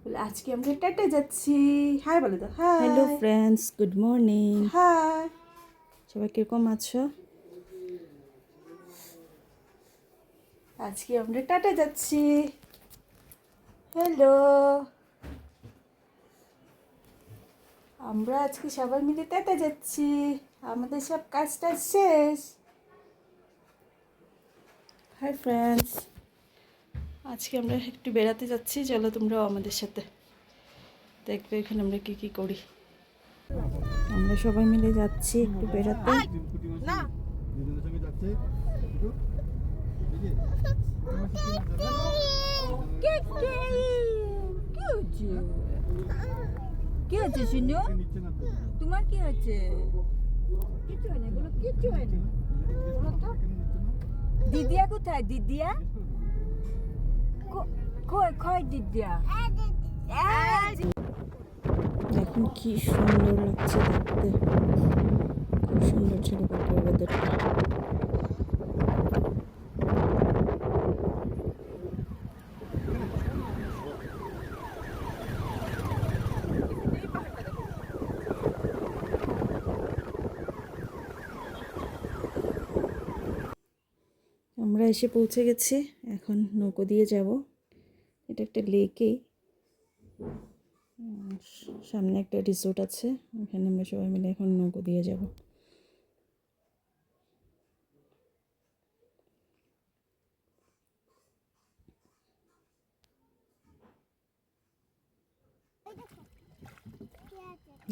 বলে আজকে আমরা টাটা যাচ্ছি। হাই বলে তো, hi. Hello friends, good morning. Hi. সবাই কিরকম আছো? আজকে আমরা টাটা যাচ্ছি। হ্যালো, আমরা আজকে সবাই মিলে টাটা যাচ্ছি। আমাদের সব কাজটা শেষ। হাই ফ্রেন্ডস, আজকে আমরা একটু বেড়াতে যাচ্ছি। চলো তোমরাও আমাদের সাথে, দেখবে এখানে আমরা কি কি করি। আমরা সবাই মিলে যাচ্ছি একটু বেড়াতে। না, কি হচ্ছে শুনু? তোমার কি হচ্ছে? কিছু হয় না, বলো কিছু হয় না। দিদিয়া কোথায়? দিদিয়া কই কই দিদিয়া? দেখুন কি সুন্দর লাগছে দেখতে, খুব সুন্দর ছিল কালকের ওয়েদারটা। আমরা এসে পৌঁছে গেছি, এখন নৌকো দিয়ে যাব। এটা একটা লেকেই, সামনে একটা রিসোর্ট আছে, ওখানে আমরা সবাই মিলে এখন নৌকো দিয়ে যাব।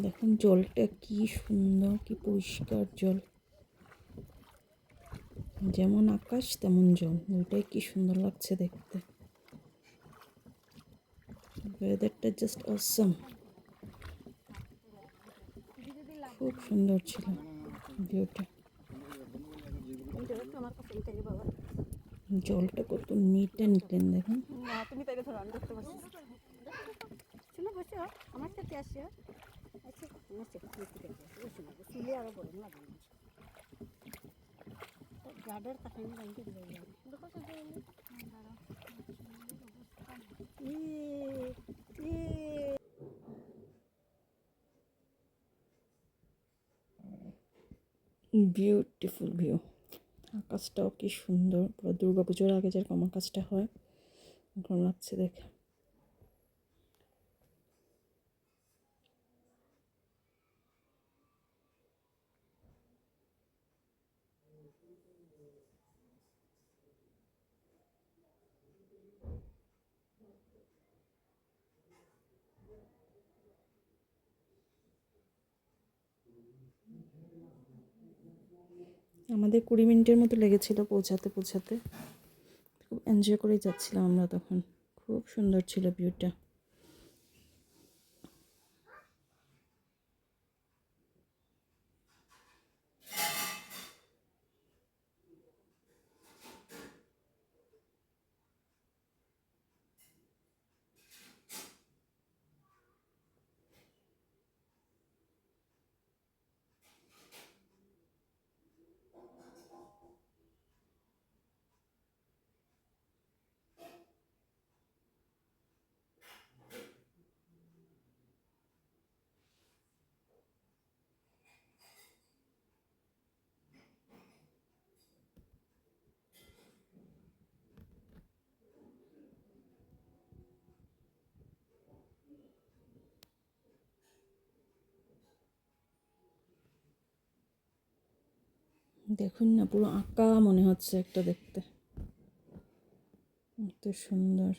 দেখুন জলটা কি সুন্দর, কি পরিষ্কার জল, যেমন আকাশ তেমন জল, ওইটাই কি সুন্দর লাগছে দেখতে। ওয়েদারটা জাস্ট অসম, খুব সুন্দর ছিল ভিউটা। জলটা কত নিট অ্যান্ড ক্লিন দেখুন। তুমি তাইলে ধরো, আমি দেখতে পাচ্ছি। শুনে বসে আমার সাথে আসে। আচ্ছা, আমার সাথে শুনে আরো বড় না গার্ডার তাকাই না বাইকে দিয়ে দেখো বিউটিফুল ভিউ, আকাশটাও কি সুন্দর, পুরো দুর্গা পুজোর আগে যেরকম আকাশটা হয় এখন লাগছে দেখে। আমাদের 20 মিনিটের মতো লেগেছিল পৌঁছাতে পৌঁছাতে। খুব এনজয় করে যাচ্ছিলাম আমরা তখন, খুব সুন্দর ছিল ভিউটা। দেখুন না, পুরো আঁকা মনে হচ্ছে একটা দেখতে, এত সুন্দর।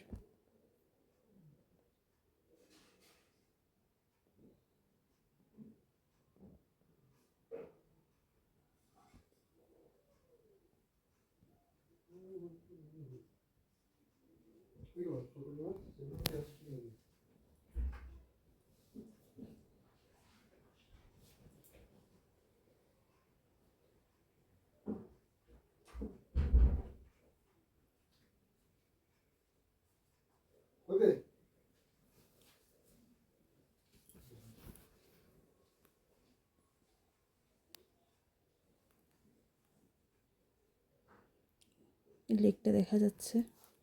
লেকটা দেখা যাচ্ছে,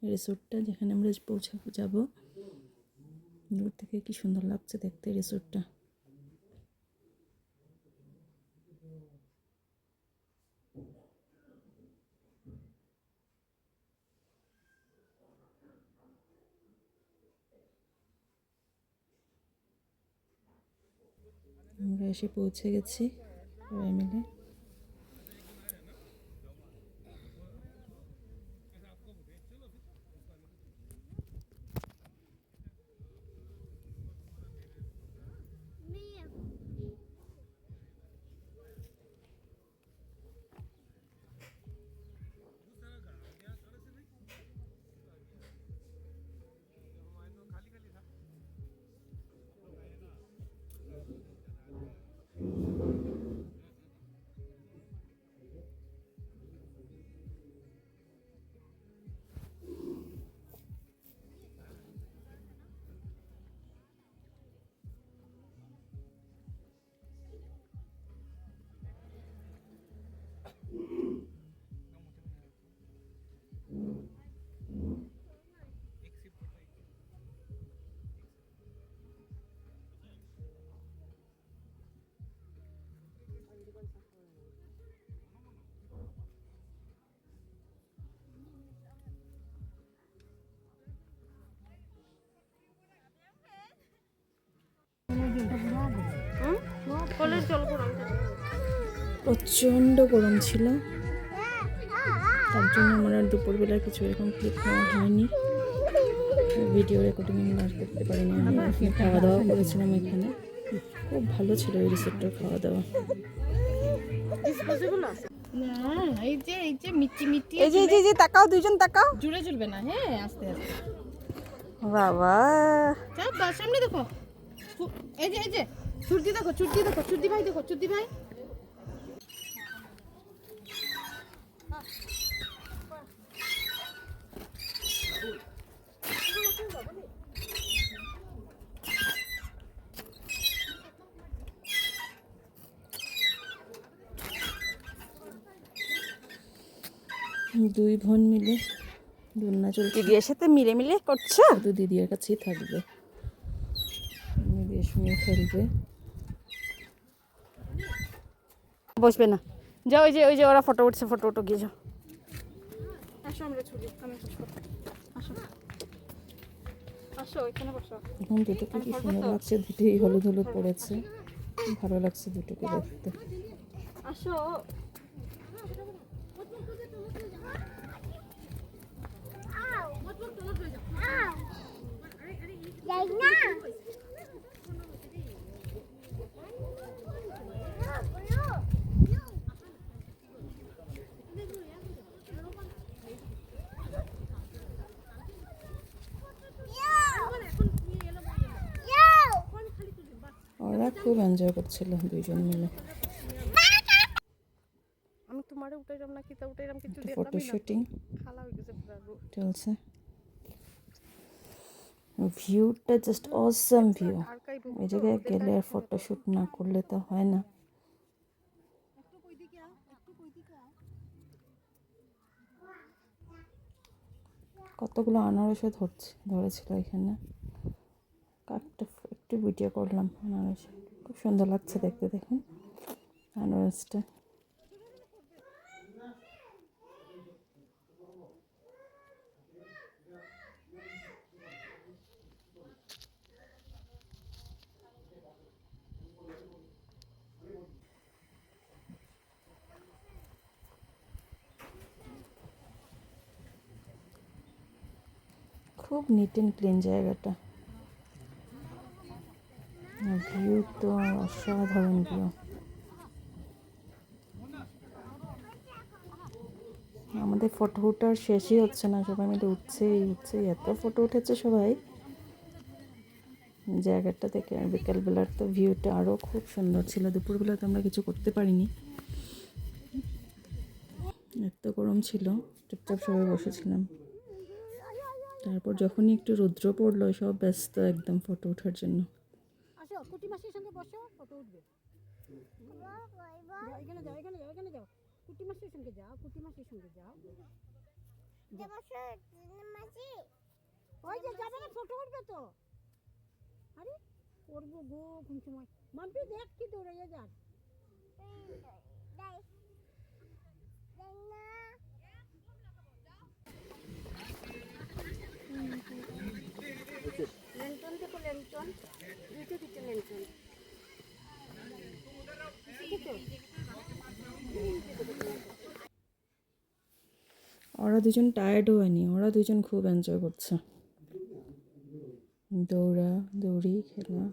রিসোর্টটা যেখানে আমরা যাব। দূর থেকে কি সুন্দর লাগছে দেখতে রিসোর্টটা। আমরা এসে পৌঁছে গেছি সবাই মিলে। প্রচণ্ড গরম ছিল, তার জন্য আমার আর দুপুরবেলা কিছু এরকম ক্লিপ নেওয়া হয়নি, ভিডিও রেকর্ডিং আর করতে পারিনি। আমি এখানে খাওয়া দাওয়া করেছিলাম, এখানে খুব ভালো ছিল এই রিসোর্টের খাওয়া দাওয়া। এই যে তাকাও, দুইজন তাকাও। জুড়ে চলবে না, হ্যাঁ আস্তে আস্তে। বাবা সামনে দেখো, এই যে ছুটি দেখো, ছুটি ভাই দেখো, ছুটি ভাই। দুই বোন মিলে দোলনা চলছে, দিদির সাথে মিলে করছো? শুধু দিদির কাছেই থাকবে, দিদির সঙ্গে খেলবে। বসবে না, যাও ওই যে ওরা ফটো উঠছে, ফটো গিয়ে যাও। আসো আমরা ছবি, আমি আসো এখানে বসো। এখন দুটোকে কি সুন্দর লাগছে, দুটোই হলুদ হলুদ পড়েছে, ভালো লাগছে দুটোকে দেখতে। আসো ওরা খুব এনজয় করছিল দুইজন মিলে। আমি তোমারে উঠাইলাম না, কিতা উঠাইলাম কিছু ফটো শুটিং খালা হয়ে গেছে পুরো। চলছে, ভিউটা জাস্ট অসাম ভিউ। এই জায়গায় গেলে আর ফটোশ্যুট না করলে তো হয় না। কতগুলো আনারসও ধরেছিল এখানে, একটু ভিডিও করলাম আনারস, খুব সুন্দর লাগছে দেখতে। দেখুন আনারসটা, খুব নিট অ্যান্ড ক্লিন জায়গাটা। ভিউ তো অসাধারণ ভিউ। আমাদের ফটো উঠার শেষই হচ্ছে না, সবাই মিলে উঠছে, এত ফটো উঠেছে সবাই জায়গাটা থেকে। আর বিকালবেলার তো ভিউটা আরও খুব সুন্দর ছিল। দুপুরবেলা তো আমরা কিছু করতে পারিনি, এত গরম ছিল, চুপচাপ সবাই বসেছিলাম। তারপর যখনই একটু রৌদ্র পড়লো, সব ব্যস্ত একদম ফটো ওঠার জন্য। আসো কুটি মাসির সঙ্গে বসো, ফটো উঠবে। এখানে যাও, কুটি মাসির সঙ্গে যাও, ওই যে যাবে না, ফটো উঠবে তো। আরে করবো গো কোন সময় মাম্পি দেখ কি দৌড়াইয়া যান লেন্টন দেখো লেন্টন দুটো দুটো লেন্টন ওরা দুজন টায়ার্ডও হয়নি, ওরা দুজন খুব এনজয় করছে, দৌড়া দৌড়ি খেলা।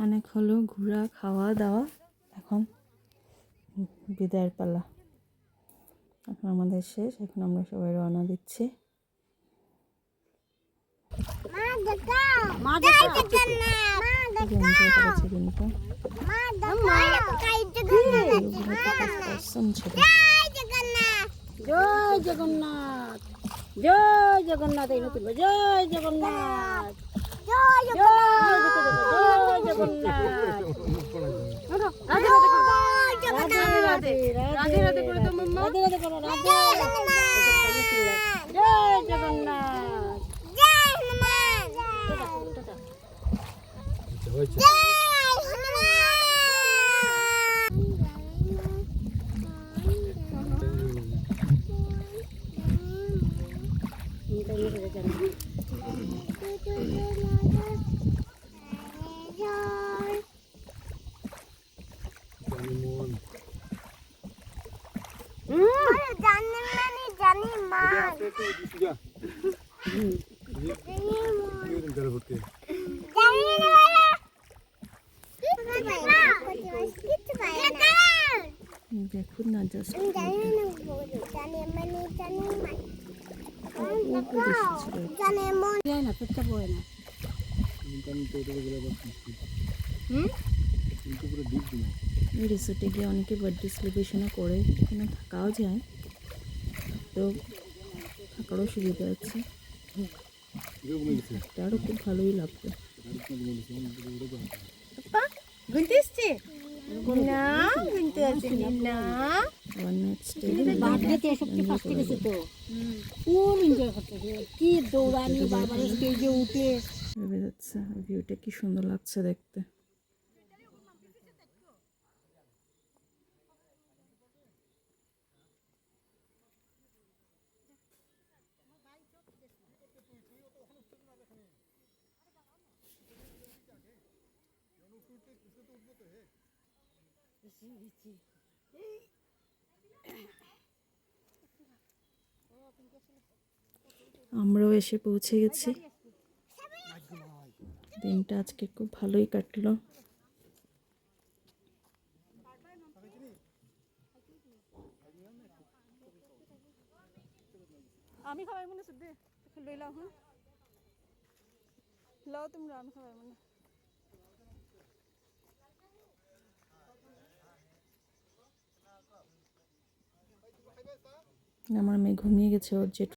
অনেক হলো ঘোরা খাওয়া দাওয়া, এখন বিদায়ের পালা। এখন আমাদের শেষ, এখন আমরা সবাই রওনা দিচ্ছি। এনজয় করেছে কিন্তু ছিল। জয় জগন্নাথ জয় জগন্নাথ এই নতুন জয় জগন্নাথ জয় জগন্নাথ রাধে রাধে রাধে করে তো মাম্মা রাধে রাধে করো রাধে জয় জগন্নাথ জয় হনুমান জয় দেখুন না জাস্ট যায় না পেটটা পড়ে না এই রিসোর্টে গিয়ে অনেকে বার্থডে সেলিব্রেশনও করে, এখানে থাকাও যায়, তো থাকারও সুবিধা আছে, তারও খুব ভালোই লাগবে। গুনতে এসছে না, গুনতে আসেনি না, ওয়ান নাইট স্টে বার্থডেতে এসব কি ফার্স্টে গেছে তো খুব এনজয় করতেছে, কি দৌড়ানি বারবার স্টেজে উঠে ভেবে যাচ্ছে। ভিউটা কি সুন্দর লাগছে দেখতে। আমরাও এসে পৌঁছে গেছি। দিনটা আজকে খুব ভালোই কাটলো। আমি খাওয়াই মনে সুদ্ধে লই লাও হ্যাঁ লাও তোমরা আমি খাওয়াই মনে আমার মেয়ে ঘুমিয়ে গেছে, ওর জেঠু